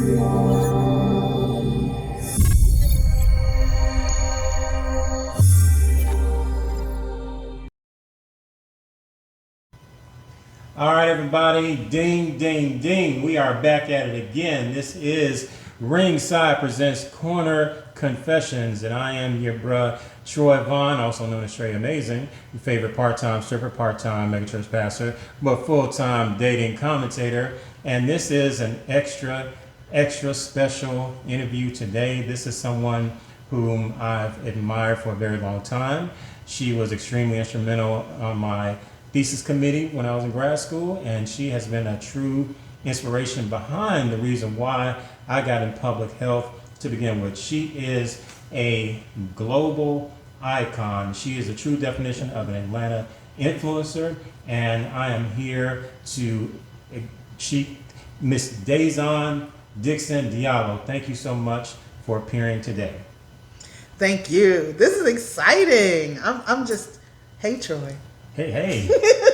All right, everybody, ding, ding, ding. We are back at it again. This is Ringside Presents Corner Confessions, and I am your bruh, Troy Vaughn, also known as Trey Amazing, your favorite part-time stripper, part-time megachurch pastor, but full-time dating commentator. And this is an extra special interview today. This is someone whom I've admired for a very long time. She was extremely instrumental on my thesis committee when I was in grad school, and she has been a true inspiration behind the reason why I got in public health to begin with. She is a global icon. She is a true definition of an Atlanta influencer, and I am here to Miss Dazon Dixon Diallo. Thank you so much for appearing today. Thank you. This is exciting. I'm just, hey Troy. Hey,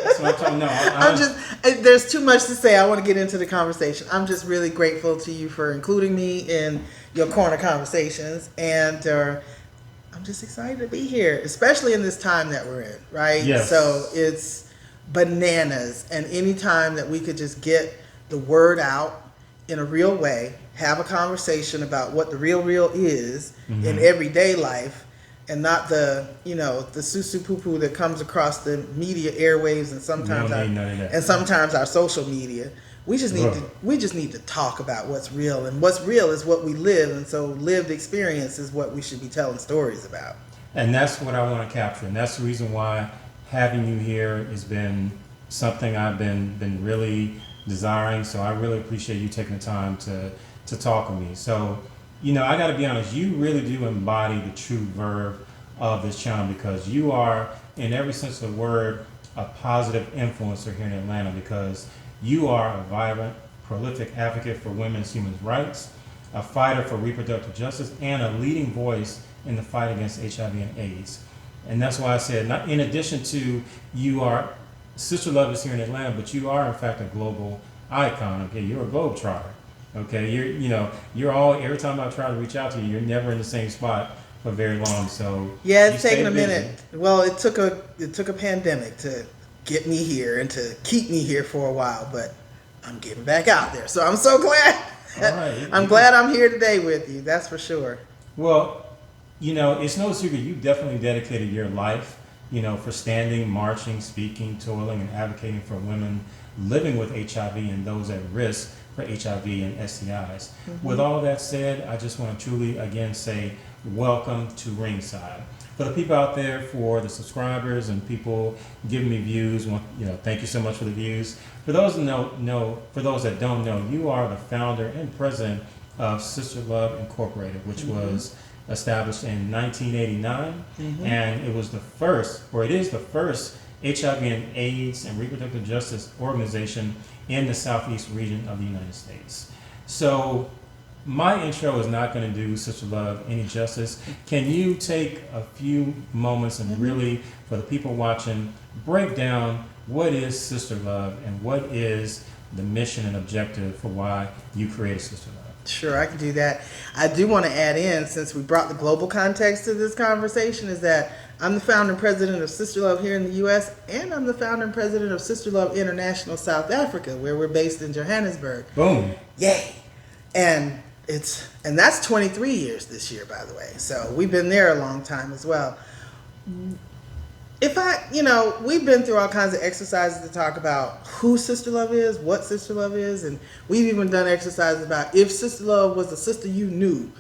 that's what I'm talking about. There's too much to say. I want to get into the conversation. I'm just really grateful to you for including me in your corner conversations. And I'm just excited to be here, especially in this time that we're in, right? Yes. So it's bananas. And any time that we could just get the word out in a real way, have a conversation about what the real is in everyday life, and not the susu poo poo that comes across the media airwaves and sometimes our social media. We just need to talk about what's real, and what's real is what we live, and so lived experience is what we should be telling stories about. And that's what I want to capture, and that's the reason why having you here has been something I've been really desiring. So I really appreciate you taking the time to talk with me. So, I got to be honest, you really do embody the true verve of this channel, because you are, in every sense of the word, a positive influencer here in Atlanta, because you are a vibrant, prolific advocate for women's human rights, a fighter for reproductive justice, and a leading voice in the fight against HIV and AIDS. And that's why I said, not in addition to you are, SisterLove is here in Atlanta, but you are in fact a global icon. Okay, you're a globetrotter. Okay, you're all, every time I try to reach out to you, you're never in the same spot for very long. So yeah, it's taken a minute. Well, it took a pandemic to get me here and to keep me here for a while, but I'm getting back out there. So I'm so glad. All right. I'm glad I'm here today with you. That's for sure. Well, it's no secret you definitely dedicated your life, for standing, marching, speaking, toiling, and advocating for women living with HIV and those at risk for HIV and STIs. With all that said, I just want to truly again say welcome to Ringside. For the people out there, for the subscribers and people giving me views, thank you so much for the views. For those for those that don't know, you are the founder and president of SisterLove Incorporated, which was established in 1989, and it is the first HIV and AIDS and reproductive justice organization in the southeast region of the United States. So my intro is not going to do SisterLove any justice. Can you take a few moments and really, for the people watching, break down what is SisterLove and what is the mission and objective for why you created SisterLove? Sure, I can do that. I do want to add in, since we brought the global context to this conversation, is that I'm the founder and president of SisterLove here in the U.S., and I'm the founder and president of SisterLove International South Africa, where we're based in Johannesburg. Boom. Yay. And that's 23 years this year, by the way. So we've been there a long time as well. We've been through all kinds of exercises to talk about who SisterLove is, what SisterLove is, and we've even done exercises about if SisterLove was a sister you knew,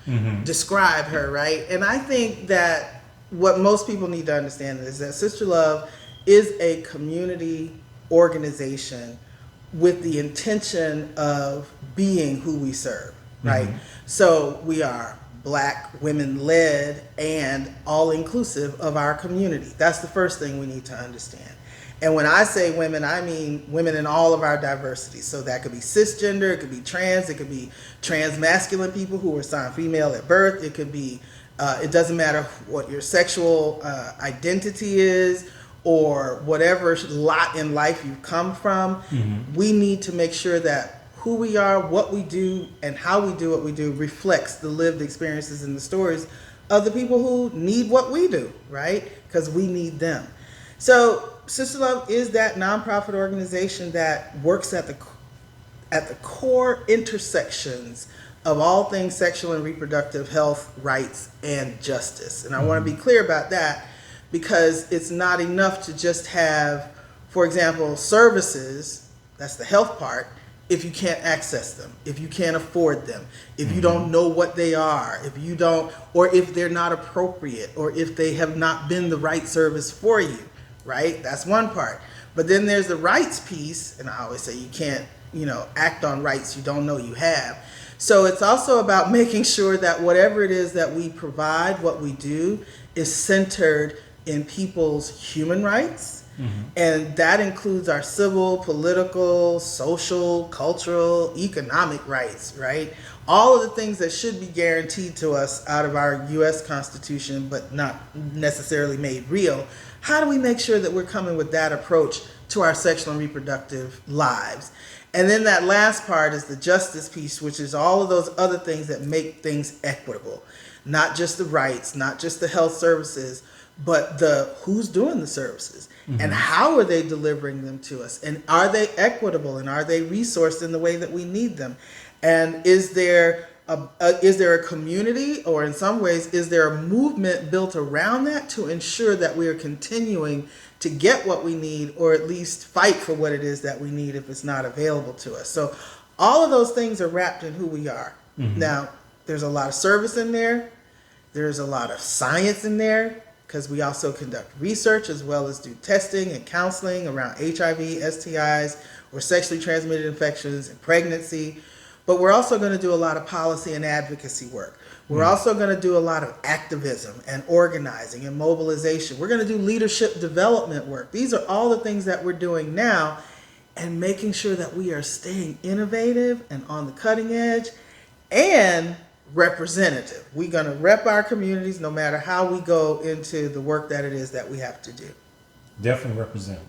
describe her, right? And I think that what most people need to understand is that SisterLove is a community organization with the intention of being who we serve, right? So we are Black, women-led, and all-inclusive of our community. That's the first thing we need to understand. And when I say women, I mean women in all of our diversity. So that could be cisgender, it could be trans, it could be trans-masculine people who were assigned female at birth, it could be, it doesn't matter what your sexual identity is, or whatever lot in life you come from. We need to make sure that who we are, what we do, and how we do what we do reflects the lived experiences and the stories of the people who need what we do, right? Because we need them. So SisterLove is that nonprofit organization that works at the core intersections of all things sexual and reproductive health, rights, and justice. And I want to be clear about that, because it's not enough to just have, for example, services, that's the health part, if you can't access them, if you can't afford them, if you don't know what they are, if you don't, or if they're not appropriate, or if they have not been the right service for you, right? That's one part. But then there's the rights piece, and I always say you can't, act on rights you don't know you have. So it's also about making sure that whatever it is that we provide, what we do, is centered in people's human rights. And that includes our civil, political, social, cultural, economic rights, right? All of the things that should be guaranteed to us out of our U.S. Constitution, but not necessarily made real. How do we make sure that we're coming with that approach to our sexual and reproductive lives? And then that last part is the justice piece, which is all of those other things that make things equitable. Not just the rights, not just the health services, but the who's doing the services and how are they delivering them to us, and are they equitable, and are they resourced in the way that we need them, and is there a community, or in some ways is there a movement built around that to ensure that we are continuing to get what we need, or at least fight for what it is that we need if it's not available to us. So all of those things are wrapped in who we are. Now, there's a lot of service in there. There's a lot of science in there, because we also conduct research as well as do testing and counseling around HIV, STIs, or sexually transmitted infections and pregnancy. But we're also going to do a lot of policy and advocacy work. We're also going to do a lot of activism and organizing and mobilization. We're going to do leadership development work. These are all the things that we're doing now, and making sure that we are staying innovative and on the cutting edge and representative. We're going to rep our communities no matter how we go into the work that it is that we have to do. Definitely represent.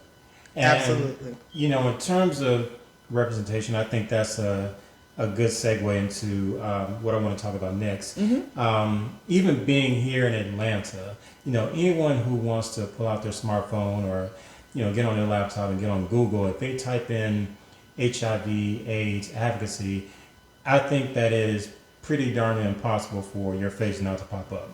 And, absolutely. In terms of representation, I think that's a good segue into what I want to talk about next. Even being here in Atlanta, anyone who wants to pull out their smartphone or, get on their laptop and get on Google, if they type in HIV, AIDS, advocacy, I think that is pretty darn impossible for your face not to pop up.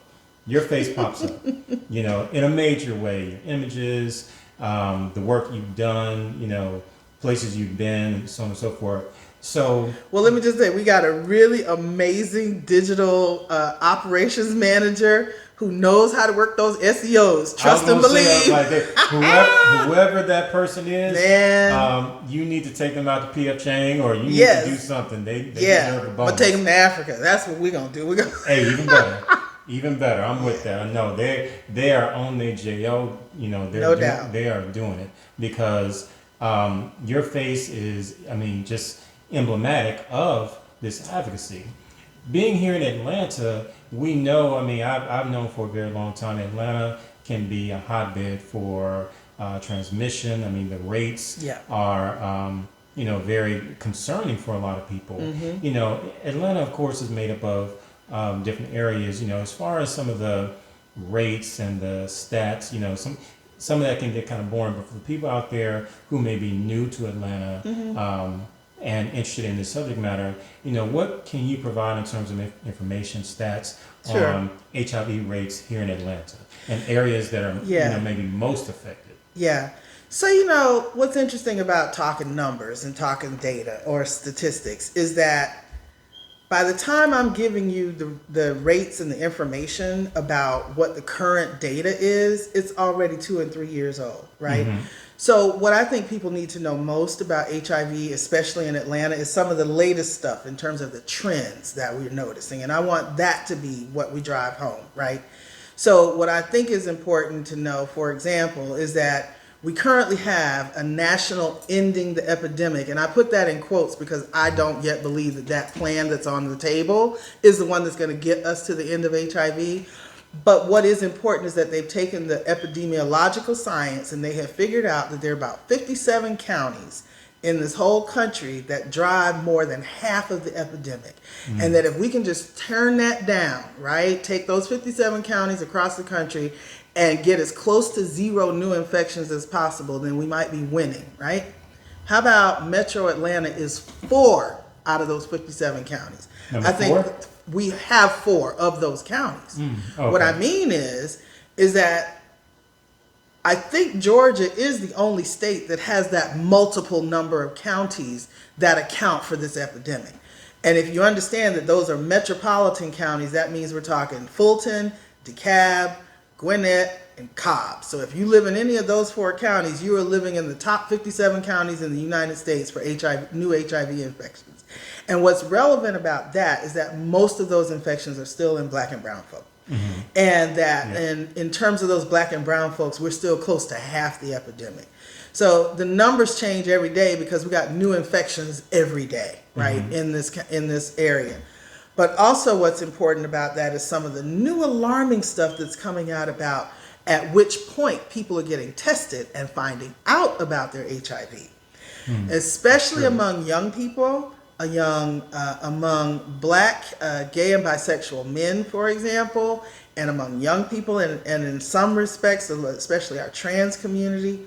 Your face pops up, in a major way. Your images, the work you've done, places you've been, so on and so forth. So, well, let me just say, we got a really amazing digital operations manager who knows how to work those SEOs. Trust and believe. Whoever that person is, man, you need to take them out to PF Chang, or you need to do something. They deserve a bonus. But take them to Africa. That's what we're gonna do. Hey, even better. Even better. I'm with that. I know they are on their JO. No doubt they are doing it, because your face is, just emblematic of this advocacy. Being here in Atlanta, we know, I've known for a very long time, Atlanta can be a hotbed for transmission. The rates are, very concerning for a lot of people. Atlanta, of course, is made up of different areas. As far as some of the rates and the stats, some of that can get kind of boring. But for the people out there who may be new to Atlanta, and interested in this subject matter, what can you provide in terms of information, stats on HIV rates here in Atlanta and areas that are maybe most affected? Yeah. So, what's interesting about talking numbers and talking data or statistics is that by the time I'm giving you the rates and the information about what the current data is, it's already 2 and 3 years old, right? So what I think people need to know most about HIV, especially in Atlanta, is some of the latest stuff in terms of the trends that we're noticing. And I want that to be what we drive home, right? So what I think is important to know, for example, is that we currently have a national ending the epidemic. And I put that in quotes because I don't yet believe that plan that's on the table is the one that's going to get us to the end of HIV. But what is important is that they've taken the epidemiological science and they have figured out that there are about 57 counties in this whole country that drive more than half of the epidemic. And that if we can just turn that down, right, take those 57 counties across the country and get as close to zero new infections as possible, then we might be winning, right? How about Metro Atlanta is 4 out of those 57 counties? Number I think 4? we have 4 of those counties. Okay. What I mean is that I think Georgia is the only state that has that multiple number of counties that account for this epidemic. And if you understand that those are metropolitan counties, that means we're talking Fulton, DeKalb, Gwinnett, and Cobb. So if you live in any of those 4 counties, you are living in the top 57 counties in the United States for new HIV infections. And what's relevant about that is that most of those infections are still in Black and brown folk. And that in terms of those Black and brown folks, we're still close to half the epidemic. So the numbers change every day because we got new infections every day, right, in this area. But also what's important about that is some of the new alarming stuff that's coming out about at which point people are getting tested and finding out about their HIV, especially among young people. Among Black, gay, and bisexual men, for example, and among young people, and in some respects, especially our trans community,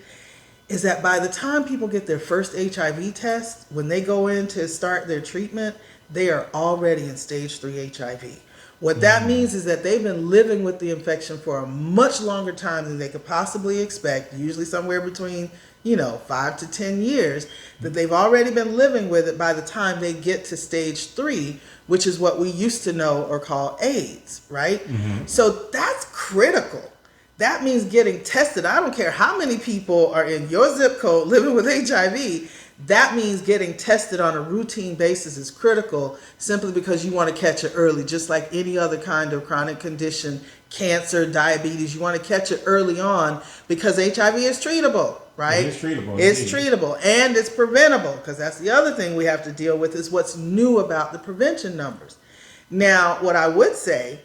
is that by the time people get their first HIV test, when they go in to start their treatment, they are already in stage 3 HIV. What that means is that they've been living with the infection for a much longer time than they could possibly expect, usually somewhere between 5 to 10 years, that they've already been living with it by the time they get to stage 3, which is what we used to know or call AIDS, right? So that's critical. That means getting tested. I don't care how many people are in your zip code living with HIV. That means getting tested on a routine basis is critical simply because you want to catch it early, just like any other kind of chronic condition, cancer, diabetes. You want to catch it early on because HIV is treatable, right? It is treatable. It's indeed. treatable and it's preventable, because that's the other thing we have to deal with is what's new about the prevention numbers. Now, what I would say,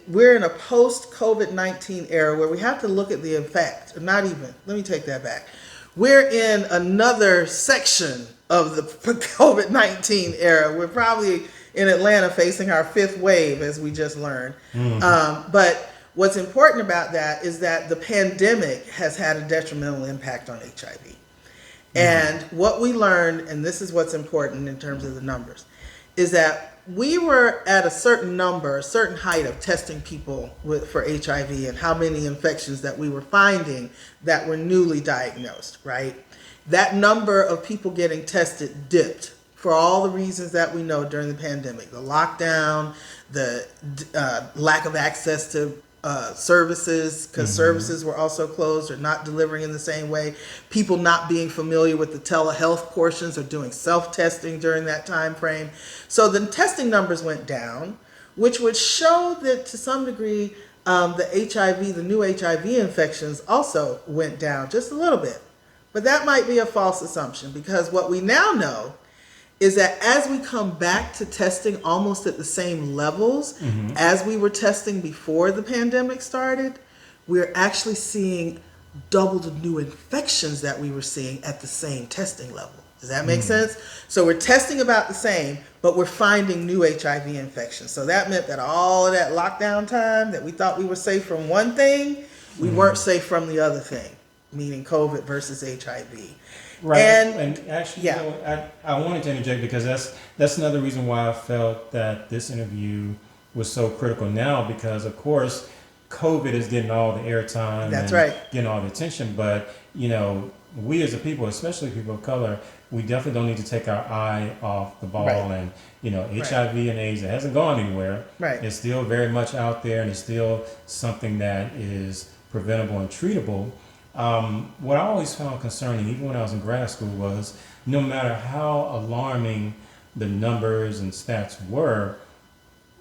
we're in a post-COVID-19 era where we have to look at the effect, or not even, let me take that back. We're in another section of the COVID-19 era. We're probably in Atlanta facing our 5th wave, as we just learned. But what's important about that is that the pandemic has had a detrimental impact on HIV. And what we learned, and this is what's important in terms of the numbers, is that we were at a certain number, a certain height of testing people for HIV and how many infections that we were finding that were newly diagnosed, right? That number of people getting tested dipped for all the reasons that we know during the pandemic. The lockdown, the lack of access to services, because services were also closed or not delivering in the same way. People not being familiar with the telehealth portions or doing self-testing during that time frame. So the testing numbers went down, which would show that to some degree the new HIV infections also went down just a little bit. But that might be a false assumption, because what we now know is that as we come back to testing almost at the same levels as we were testing before the pandemic started, we're actually seeing double the new infections that we were seeing at the same testing level. Does that make sense? So we're testing about the same, but we're finding new HIV infections. So that meant that all of that lockdown time that we thought we were safe from one thing, we weren't safe from the other thing, meaning COVID versus HIV. Right, And actually, I wanted to interject because that's another reason why I felt that this interview was so critical now, because of course COVID is getting all the airtime, that's and right, getting all the attention, but we as a people, especially people of color, we definitely don't need to take our eye off the ball. Right. And HIV and AIDS, it hasn't gone anywhere. Right. It's still very much out there, and it's still something that is preventable and treatable. What I always found concerning, even when I was in grad school, was no matter how alarming the numbers and stats were,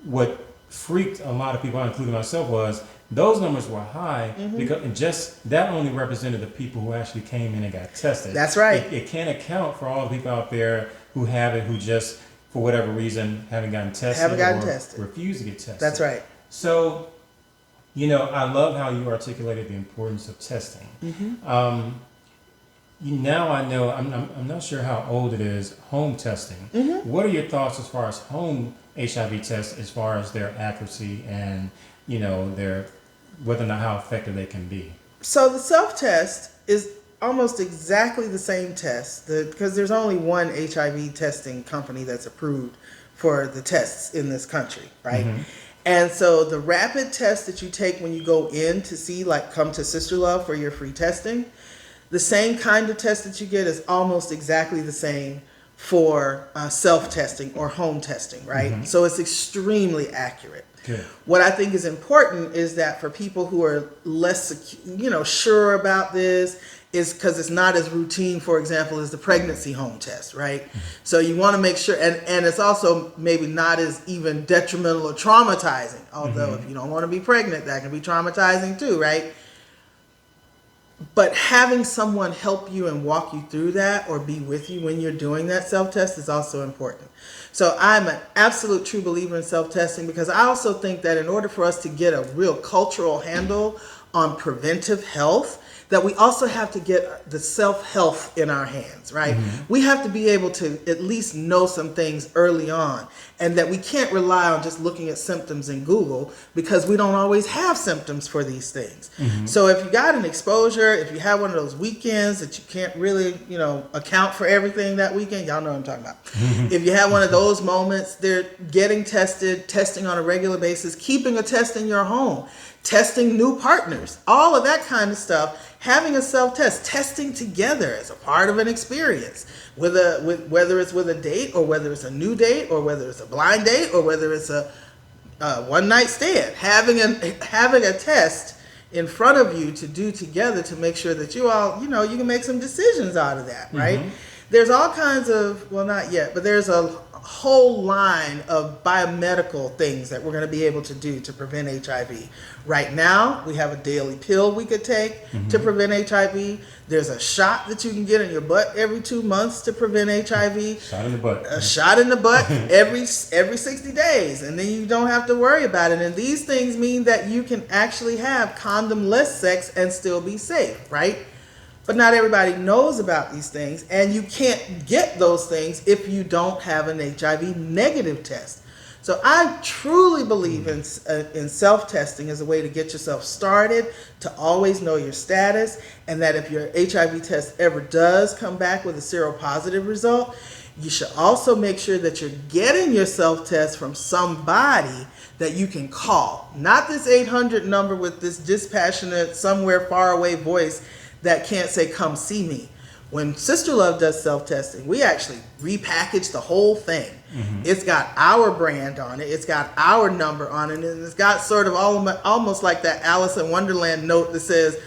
what freaked a lot of people out, including myself, was those numbers were high because just that only represented the people who actually came in and got tested. That's right. It can't account for all the people out there who have it, who just, for whatever reason, haven't gotten tested, refuse to get tested. That's right. So, I love how you articulated the importance of testing. now I know, I'm not sure how old it is, home testing. What are your thoughts as far as home HIV tests, as far as their accuracy and, their, whether or not how effective they can be? So the self-test is almost exactly the same test, because there's only one HIV testing company that's approved for the tests in this country, right? And so the rapid test that you take when you go in to see, like, come to SisterLove for your free testing, the same kind of test that you get is almost exactly the same for self-testing or home testing, right? So it's extremely accurate. Good. What I think is important is that for people who are less, sure about this, is because it's not as routine, for example, as the pregnancy home test, right? So you want to make sure, and it's also maybe not as even detrimental or traumatizing, although if you don't want to be pregnant, that can be traumatizing too, right? But having someone help you and walk you through that, or be with you when you're doing that self-test, is also important. So I'm an absolute true believer in self-testing, because I also think that in order for us to get a real cultural handle on preventive health, that we also have to get the self-health in our hands, right? We have to be able to at least know some things early on, and that we can't rely on just looking at symptoms in Google, because we don't always have symptoms for these things. So if you got an exposure, if you have one of those weekends that you can't really, account for everything that weekend, y'all know what I'm talking about. If you have one of those moments, they're getting tested, testing on a regular basis, keeping a test in your home, testing new partners, all of that kind of stuff. Having a self-test, testing together as a part of an experience, whether it's with a date, or whether it's a new date, or whether it's a blind date, or whether it's a one-night stand. Having a test in front of you to do together to make sure that you all, you can make some decisions out of that, right? There's all kinds of, well, not yet, but there's a whole line of biomedical things that we're going to be able to do to prevent HIV. Right now, we have a daily pill we could take to prevent HIV. There's a shot that you can get in your butt every 2 months to prevent HIV. Shot in the butt. A shot in the butt every 60 days, and then you don't have to worry about it. And these things mean that you can actually have condom-less sex and still be safe, right? But not everybody knows about these things, and you can't get those things if you don't have an HIV negative test. So I truly believe in self-testing as a way to get yourself started, to always know your status, and that if your HIV test ever does come back with a seropositive result, you should also make sure that you're getting your self-test from somebody that you can call. Not this 800 number with this dispassionate, somewhere far away voice that can't say, come see me. When SisterLove does self-testing, we actually repackage the whole thing. It's got our brand on it. It's got our number on it. And it's got sort of almost like that Alice in Wonderland note that says,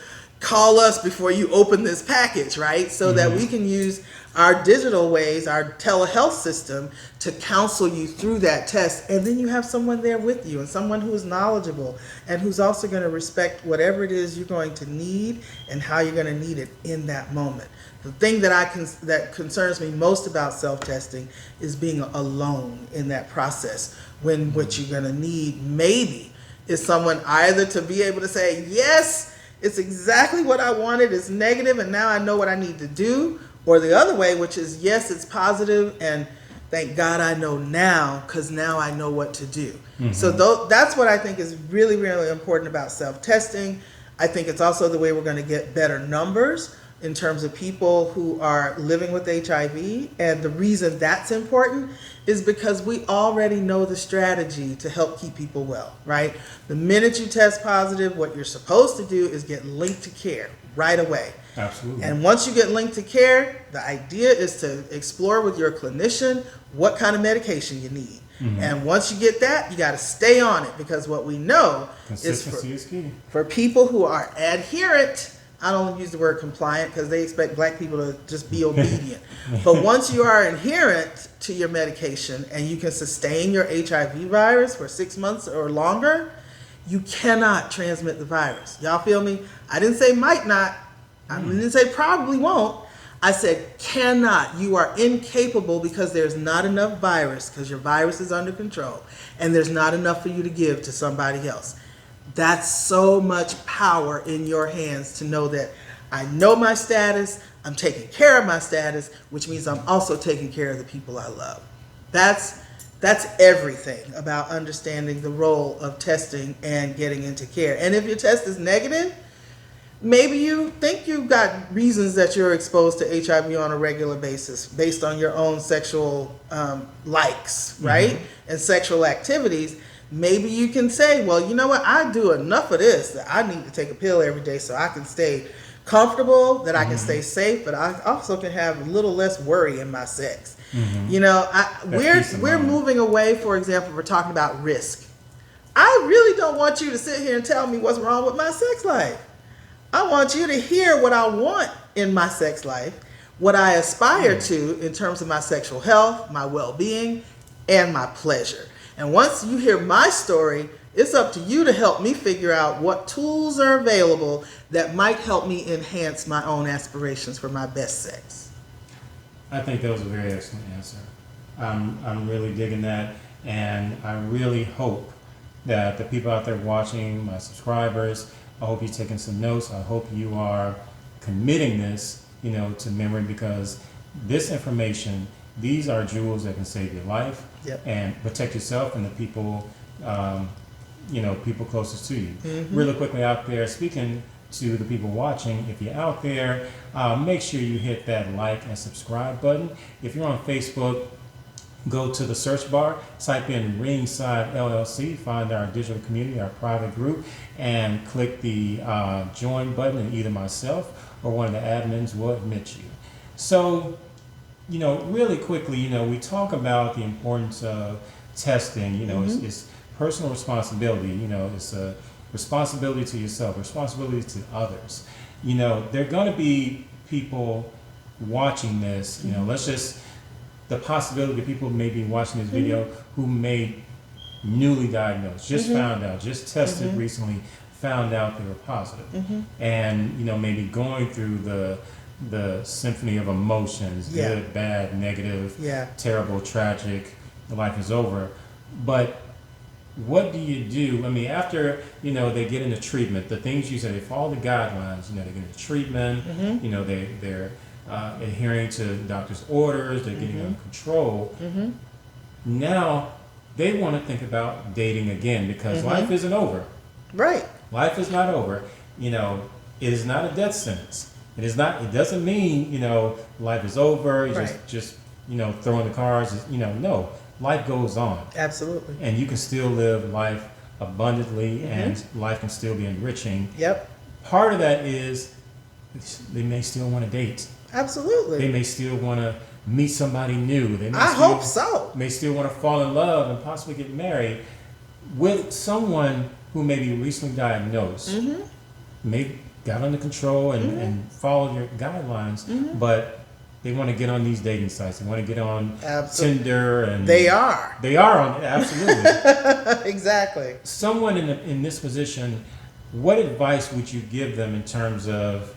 call us before you open this package, right? So that we can use our digital ways, our telehealth system, to counsel you through that test. And then you have someone there with you, and someone who is knowledgeable and who's also going to respect whatever it is you're going to need and how you're going to need it in that moment. The thing that concerns me most about self-testing is being alone in that process, when what you're going to need maybe is someone either to be able to say, yes, it's exactly what I wanted, it's negative, and now I know what I need to do, or the other way, which is, yes, it's positive, and thank God I know now, because now I know what to do. So that's what I think is really, really important about self-testing. I think it's also the way we're going to get better numbers in terms of people who are living with HIV. And the reason that's important is because we already know the strategy to help keep people well, right? The minute you test positive, what you're supposed to do is get linked to care right away. Absolutely. And once you get linked to care, the idea is to explore with your clinician what kind of medication you need. And once you get that, you got to stay on it, because what we know is for people who are adherent, I don't use the word compliant because they expect black people to just be obedient. But once you are adherent to your medication and you can sustain your HIV virus for 6 months or longer, you cannot transmit the virus. Y'all feel me? I didn't say might not. I didn't say probably won't. I said cannot. You are incapable, because there's not enough virus, because your virus is under control, and there's not enough for you to give to somebody else. That's so much power in your hands to know that I know my status, I'm taking care of my status, which means I'm also taking care of the people I love. That's everything about understanding the role of testing and getting into care. And if your test is negative, maybe you think you've got reasons that you're exposed to HIV on a regular basis based on your own sexual likes, right? And sexual activities. Maybe you can say, well, you know what? I do enough of this that I need to take a pill every day so I can stay comfortable, that I can stay safe, but I also can have a little less worry in my sex. You know, we're moving away, for example, we're talking about risk. I really don't want you to sit here and tell me what's wrong with my sex life. I want you to hear what I want in my sex life, what I aspire to in terms of my sexual health, my well-being, and my pleasure. And once you hear my story, it's up to you to help me figure out what tools are available that might help me enhance my own aspirations for my best sex. I think that was a very excellent answer. I'm really digging that, and I really hope that the people out there watching, my subscribers, I hope you're taking some notes. I hope you are committing this, to memory, because this information, these are jewels that can save your life and protect yourself and the people, people closest to you. Really quickly out there, speaking to the people watching, if you're out there, make sure you hit that like and subscribe button. If you're on Facebook, go to the search bar, type in Ringside LLC, find our digital community, our private group, and click the join button, and either myself or one of the admins will admit you. So, really quickly, we talk about the importance of testing. It's personal responsibility. It's a responsibility to yourself, responsibility to others. There are going to be people watching this. The possibility that people may be watching this video who may newly diagnosed, just found out, just tested recently, found out they were positive, and maybe going through the symphony of emotions, good, bad, negative, terrible, tragic, life is over. But what do you do? I mean, after they get into treatment, the things you said, they follow the guidelines. They get into treatment. They're adhering to doctor's orders. They're getting under control. Now they want to think about dating again, because life isn't over. Right. Life is not over. It is not a death sentence. It is not. It doesn't mean life is over. You just throwing the cards. No. Life goes on. Absolutely. And you can still live life abundantly, and life can still be enriching. Yep. Part of that is they may still want to date. Absolutely. They may still want to meet somebody new. They may hope so. May still want to fall in love and possibly get married with someone who may be recently diagnosed. Maybe got under control and followed your guidelines, but they want to get on these dating sites. They want to get on Tinder, and they are on absolutely. Exactly. Someone in this position, what advice would you give them in terms of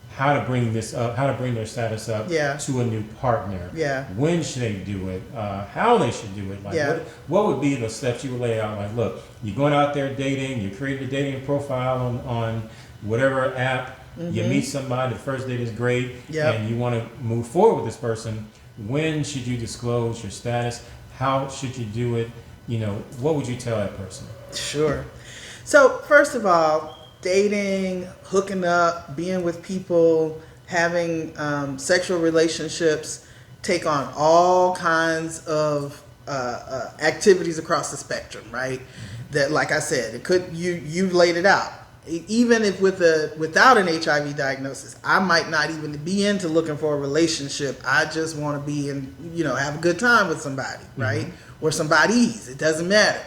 how to bring this up, how to bring their status up to a new partner? When should they do it? How they should do it? What would be the steps you would lay out? Like, look, you're going out there dating. You create a dating profile on whatever app. You meet somebody, the first date is great, and you want to move forward with this person. When should you disclose your status? How should you do it? What would you tell that person? Sure. So first of all, dating, hooking up, being with people, having sexual relationships take on all kinds of activities across the spectrum, right? That, like I said, it could you laid it out. Even if without an HIV diagnosis, I might not even be into looking for a relationship. I just want to be in, have a good time with somebody, right? Or somebody's. It doesn't matter.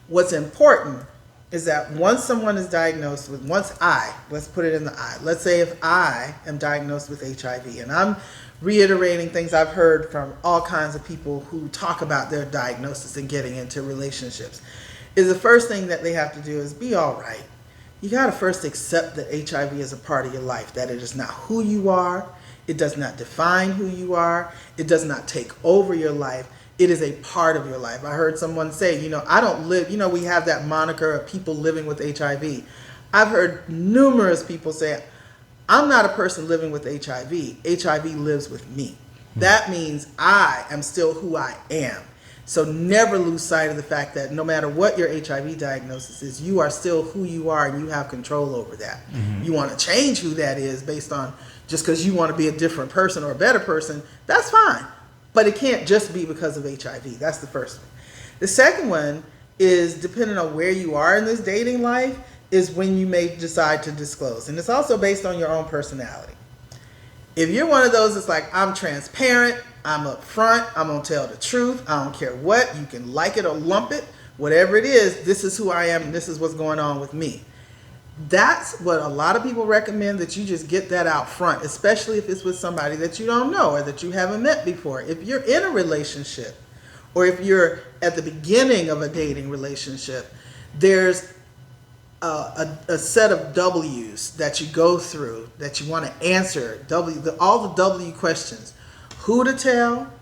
What's important is that once someone is diagnosed with, let's put it in the I. Let's say if I am diagnosed with HIV, and I'm reiterating things I've heard from all kinds of people who talk about their diagnosis and getting into relationships, is the first thing that they have to do is be all right. You got to first accept that HIV is a part of your life, that it is not who you are. It does not define who you are. It does not take over your life. It is a part of your life. I heard someone say, I don't live, we have that moniker of people living with HIV. I've heard numerous people say, I'm not a person living with HIV. HIV lives with me. That means I am still who I am. So never lose sight of the fact that no matter what your HIV diagnosis is, you are still who you are and you have control over that. You want to change who that is based on just because you want to be a different person or a better person, that's fine. But it can't just be because of HIV. That's the first one. The second one is, depending on where you are in this dating life, is when you may decide to disclose. And it's also based on your own personality. If you're one of those that's like, I'm transparent, I'm upfront, I'm going to tell the truth, I don't care what, you can like it or lump it, whatever it is, this is who I am and this is what's going on with me. That's what a lot of people recommend, that you just get that out front, especially if it's with somebody that you don't know or that you haven't met before. If you're in a relationship or if you're at the beginning of a dating relationship, there's a set of W's that you go through that you want to answer, all the W questions. Who to tell,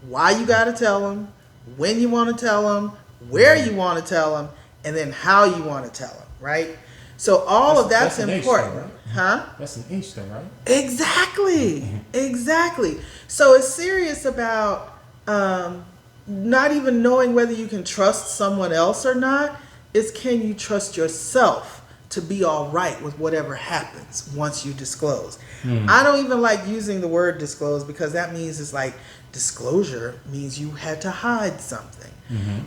why you got to tell them, when you want to tell them, where you want to tell them, and then how you want to tell them, right? So all of that's important. Though, right? Huh? That's an H though, right? Exactly. Exactly. So it's serious about not even knowing whether you can trust someone else or not. It's, can you trust yourself to be all right with whatever happens once you disclose? I don't even like using the word disclose, because that means, it's like, disclosure means you had to hide something.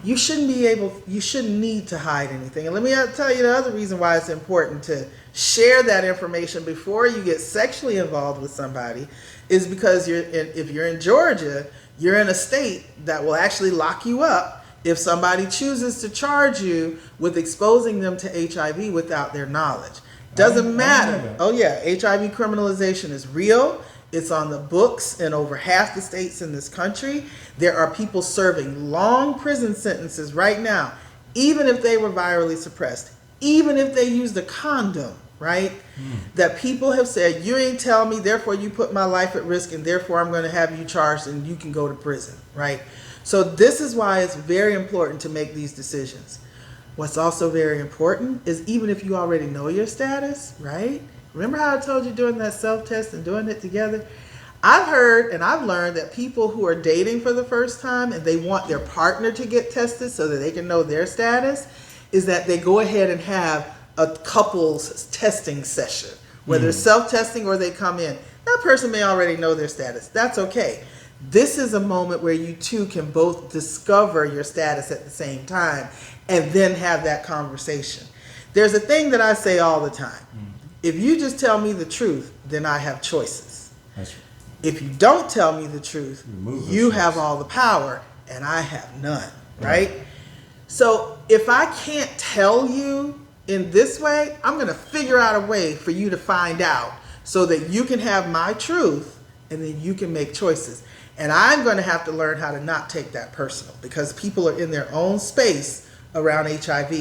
You shouldn't need to hide anything. And let me tell you the other reason why it's important to share that information before you get sexually involved with somebody is because if you're in Georgia, you're in a state that will actually lock you up if somebody chooses to charge you with exposing them to HIV without their knowledge. Doesn't matter. Oh yeah, HIV criminalization is real. It's on the books in over half the states in this country. There are people serving long prison sentences right now, even if they were virally suppressed, even if they used a condom, right? That people have said, you ain't tell me, therefore you put my life at risk, and therefore I'm going to have you charged and you can go to prison, right? So this is why it's very important to make these decisions. What's also very important is, even if you already know your status, right? Remember how I told you doing that self-test and doing it together? I've heard and I've learned that people who are dating for the first time and they want their partner to get tested so that they can know their status, is that they go ahead and have a couples testing session, whether it's self-testing or they come in. That person may already know their status. That's okay. This is a moment where you two can both discover your status at the same time and then have that conversation. There's a thing that I say all the time. If you just tell me the truth, then I have choices. That's right. If you don't tell me the truth, you have choice. all the power and I have none, right? So if I can't tell you in this way, I'm going to figure out a way for you to find out so that you can have my truth and then you can make choices. And I'm going to have to learn how to not take that personal, because people are in their own space around HIV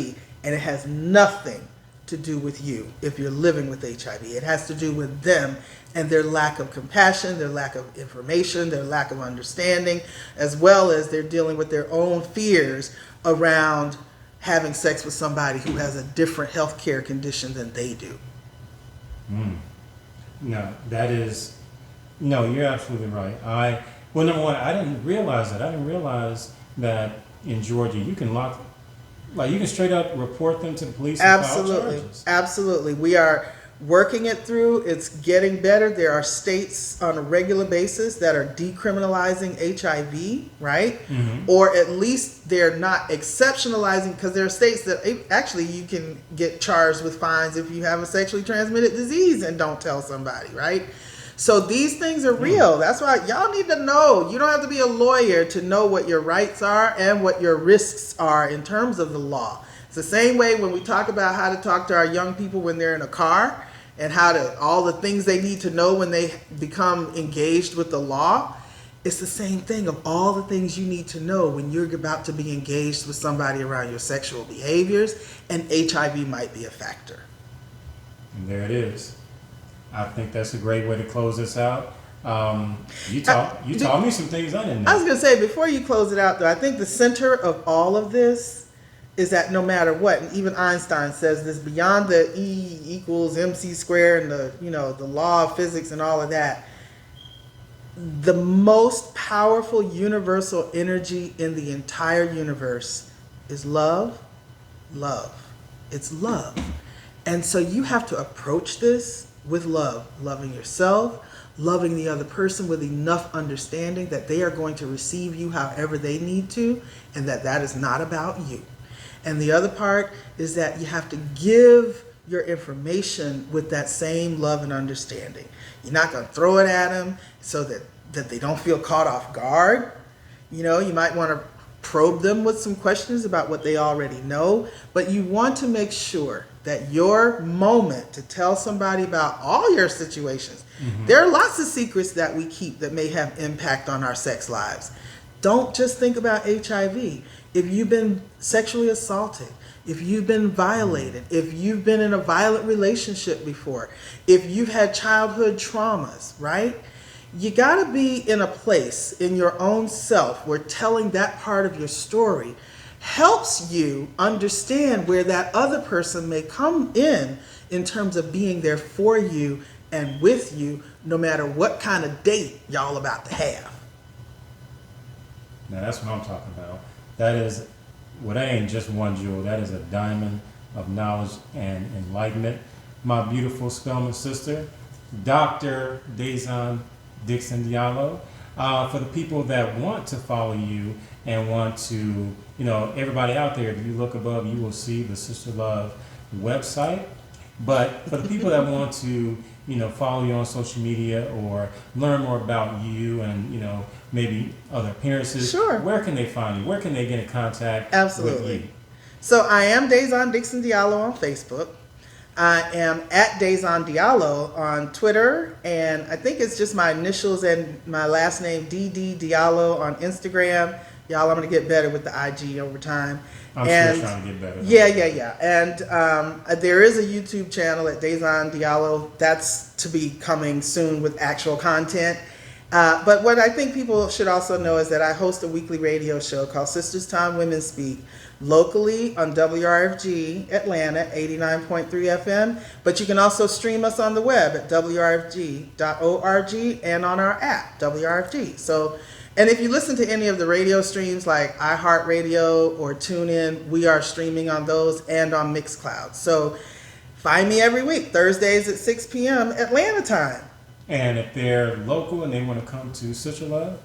and it has nothing to do with you if you're living with HIV. It has to do with them and their lack of compassion, their lack of information, their lack of understanding, as well as they're dealing with their own fears around having sex with somebody who has a different health care condition than they do. No, you're absolutely right. Well, number one, I didn't realize that. I didn't realize that in Georgia you can you can straight up report them to the police and file charges. Absolutely. We are working it through. It's getting better. There are states on a regular basis that are decriminalizing HIV, right? Or at least they're not exceptionalizing, because there are states that actually you can get charged with fines if you have a sexually transmitted disease and don't tell somebody, right? So these things are real. That's why y'all need to know. You don't have to be a lawyer to know what your rights are and what your risks are in terms of the law. It's the same way when we talk about how to talk to our young people when they're in a car, and all the things they need to know when they become engaged with the law. It's the same thing of all the things you need to know when you're about to be engaged with somebody around your sexual behaviors, and HIV might be a factor. And there it is. I think that's a great way to close this out. You taught me some things I didn't know. I was going to say, before you close it out, though, I think the center of all of this is that no matter what, and even Einstein says this, beyond the E equals MC squared and the, you know, the law of physics and all of that, the most powerful universal energy in the entire universe is love. It's love. And so you have to approach this with love, loving yourself, loving the other person with enough understanding that they are going to receive you however they need to, and that is not about you. And the other part is that you have to give your information with that same love and understanding. You're not going to throw it at them so that they don't feel caught off guard. You know, you might want to probe them with some questions about what they already know, but you want to make sure that your moment to tell somebody about all your situations, there are lots of secrets that we keep that may have impact on our sex lives. Don't just think about HIV. If you've been sexually assaulted, if you've been violated, if you've been in a violent relationship before, if you've had childhood traumas, right? You gotta be in a place in your own self where telling that part of your story helps you understand where that other person may come in terms of being there for you and with you, no matter what kind of date y'all about to have. Now that's what I'm talking about. That ain't just one jewel. That is a diamond of knowledge and enlightenment. My beautiful Spelman sister, Dr. Dazon Dixon Diallo. For the people that want to follow you and want to, you know, everybody out there, if you look above, you will see the SisterLove website. But for the people that want to, you know, follow you on social media or learn more about you and, you know, maybe other appearances, sure, where can they find you? Where can they get in contact Absolutely. with you? So I am Dazon Dixon Diallo on Facebook. I am at Dazon Diallo on Twitter, and I think it's just my initials and my last name, DD Diallo, on Instagram. Y'all, I'm going to get better with the IG over time. I'm still trying to get better. Yeah. And there is a YouTube channel at Dazon Diallo. That's to be coming soon with actual content. But what I think people should also know is that I host a weekly radio show called Sisters Time Women Speak, locally on WRFG Atlanta 89.3 FM, but you can also stream us on the web at wrfg.org and on our app, WRFG. So, and if you listen to any of the radio streams like iHeartRadio or TuneIn, we are streaming on those and on Mixcloud. So find me every week, Thursdays at 6 p.m. Atlanta time. And if they're local and they want to come to SisterLove?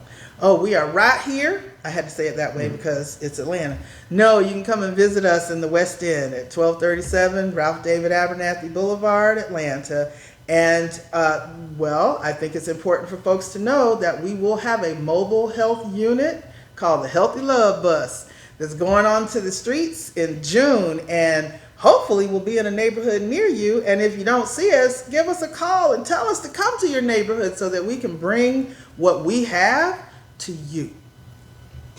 Oh, we are right here. I had to say it that way because it's Atlanta. No, you can come and visit us in the West End at 1237 Ralph David Abernathy Boulevard, Atlanta. And, well, I think it's important for folks to know that we will have a mobile health unit called the Healthy Love Bus that's going on to the streets in June. And hopefully we'll be in a neighborhood near you. And if you don't see us, give us a call and tell us to come to your neighborhood so that we can bring what we have to you.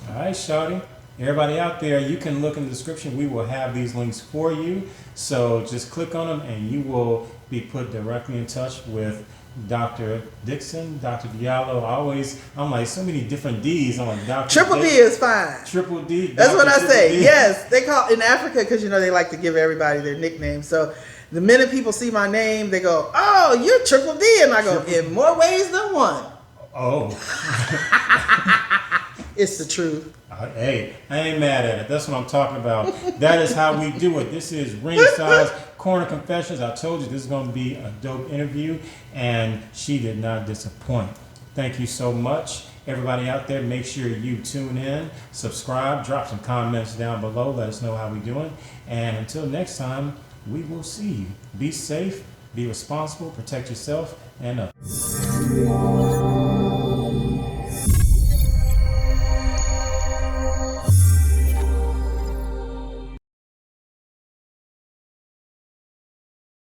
All right, shawty. Everybody out there, you can look in the description. We will have these links for you. So just click on them and you will be put directly in touch with Dr. Dixon, Dr. Diallo. I'm like so many different D's. I'm like Dr. Triple D is fine. Triple D. That's what I say. D. Yes, they call in Africa because you know they like to give everybody their nickname. So the minute people see my name, they go, "Oh, you're Triple D," and I go, "In more ways than one." Oh. It's the truth. Hey, I ain't mad at it. That's what I'm talking about. That is how we do it. This is Ringside Corner Confessions. I told you this is going to be a dope interview, and she did not disappoint. Thank you so much. Everybody out there, make sure you tune in, subscribe, drop some comments down below. Let us know how we're doing. And until next time, we will see you. Be safe, be responsible, protect yourself, and others.